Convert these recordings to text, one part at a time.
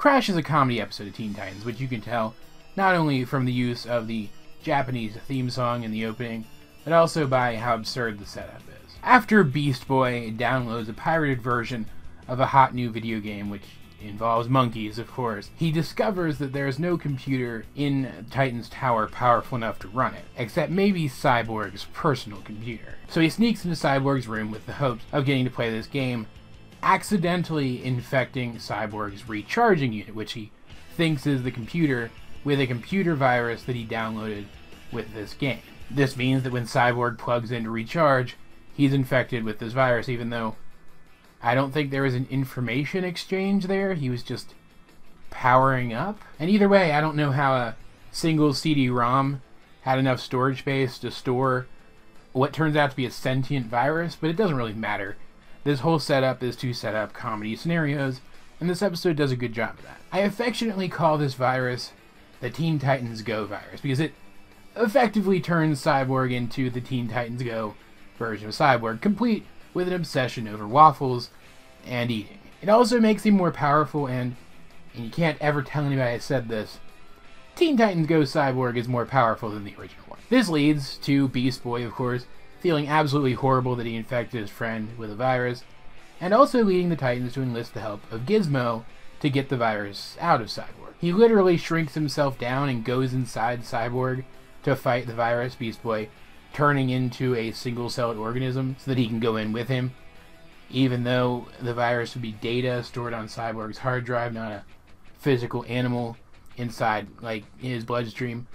Kraish is a comedy episode of Teen Titans, which you can tell not only from the use of the Japanese theme song in the opening, but also by how absurd the setup is. After Beast Boy downloads a pirated version of a hot new video game, which involves monkeys, of course, he discovers that there is no computer in Titan's tower powerful enough to run it, except maybe Cyborg's personal computer. So he sneaks into Cyborg's room with the hopes of getting to play this game, accidentally infecting Cyborg's recharging unit, which he thinks is the computer, with a computer virus that he downloaded with this game. This means that when Cyborg plugs in to recharge, he's infected with this virus, even though I don't think there was an information exchange there. He was just powering up. And either way, I don't know how a single CD-ROM had enough storage space to store what turns out to be a sentient virus, but it doesn't really matter. This whole setup is to set up comedy scenarios, and this episode does a good job of that. I affectionately call this virus the Teen Titans Go virus, because it effectively turns Cyborg into the Teen Titans Go version of Cyborg, complete with an obsession over waffles and eating. It also makes him more powerful, and you can't ever tell anybody I said this, Teen Titans Go Cyborg is more powerful than the original one. This leads to Beast Boy, of course, feeling absolutely horrible that he infected his friend with a virus, and also leading the Titans to enlist the help of Gizmo to get the virus out of Cyborg. He literally shrinks himself down and goes inside Cyborg to fight the virus, Beast Boy turning into a single-celled organism so that he can go in with him, even though the virus would be data stored on Cyborg's hard drive, not a physical animal inside, like, his bloodstream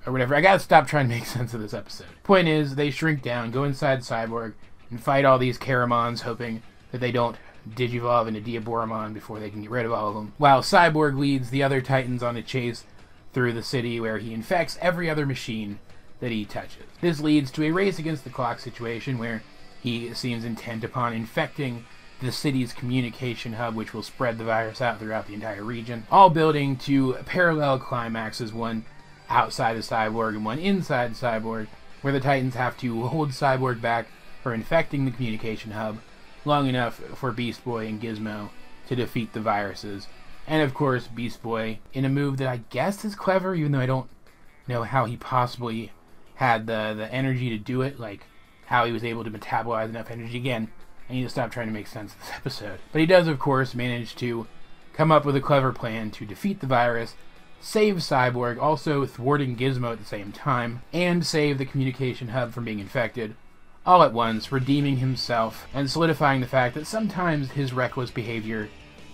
or whatever. I gotta stop trying to make sense of this episode. Point is, they shrink down, go inside Cyborg, and fight all these Karamons, hoping that they don't digivolve into Diaboromon before they can get rid of all of them, while Cyborg leads the other Titans on a chase through the city where he infects every other machine that he touches. This leads to a race against the clock situation where he seems intent upon infecting the city's communication hub, which will spread the virus out throughout the entire region, all building to parallel climaxes, one outside of Cyborg and one inside Cyborg, where the Titans have to hold Cyborg back for infecting the communication hub long enough for Beast Boy and Gizmo to defeat the viruses. And of course, Beast Boy, in a move that I guess is clever, even though I don't know how he possibly had the energy to do it, like how he was able to metabolize enough energy. Again, I need to stop trying to make sense of this episode. But he does, of course, manage to come up with a clever plan to defeat the virus, save Cyborg, also thwarting Gizmo at the same time, and save the communication hub from being infected, all at once, redeeming himself and solidifying the fact that sometimes his reckless behavior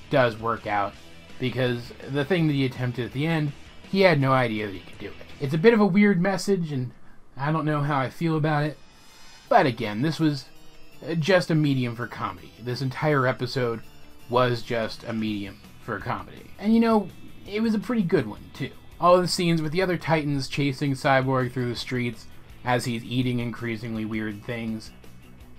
does work out, because the thing that he attempted at the end, he had no idea that he could do it. It's a bit of a weird message, and I don't know how I feel about it, but again, this was just a medium for comedy. This entire episode was just a medium for comedy. And you know, it was a pretty good one, too. All of the scenes with the other Titans chasing Cyborg through the streets as he's eating increasingly weird things,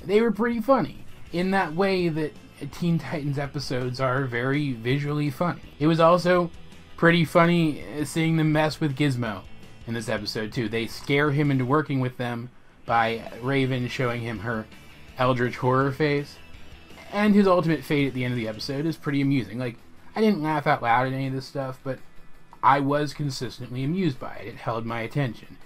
they were pretty funny, in that way that Teen Titans episodes are very visually funny. It was also pretty funny seeing them mess with Gizmo in this episode, too. They scare him into working with them by Raven showing him her eldritch horror face, and his ultimate fate at the end of the episode is pretty amusing. Like, I didn't laugh out loud at any of this stuff, but I was consistently amused by it. It held my attention,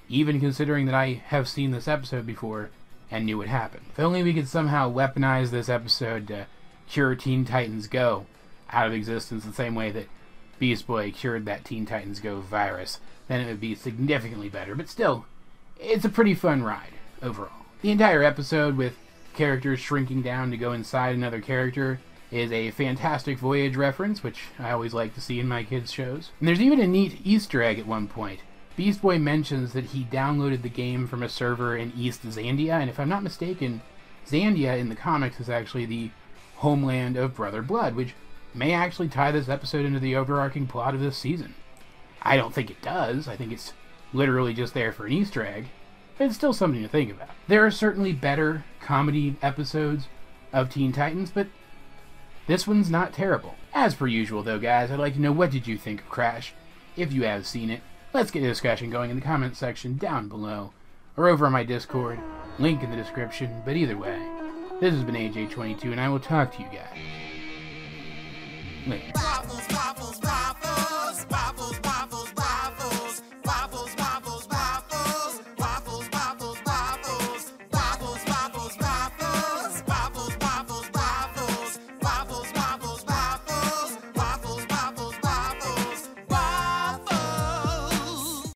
even considering that I have seen this episode before and knew what happened. If only we could somehow weaponize this episode to cure Teen Titans Go out of existence the same way that Beast Boy cured that Teen Titans Go virus, then it would be significantly better. But still, it's a pretty fun ride overall. The entire episode, with characters shrinking down to go inside another character, is a Fantastic Voyage reference, which I always like to see in my kids' shows. And there's even a neat Easter egg at one point. Beast Boy mentions that he downloaded the game from a server in East Zandia, and if I'm not mistaken, Zandia in the comics is actually the homeland of Brother Blood, which may actually tie this episode into the overarching plot of this season. I don't think it does. I think it's literally just there for an Easter egg, but it's still something to think about. There are certainly better comedy episodes of Teen Titans, but this one's not terrible. As per usual, though, guys, I'd like to know, what did you think of Kraish? If you have seen it, let's get a discussion going in the comments section down below, or over on my Discord, link in the description. But either way, this has been AJ22, and I will talk to you guys later.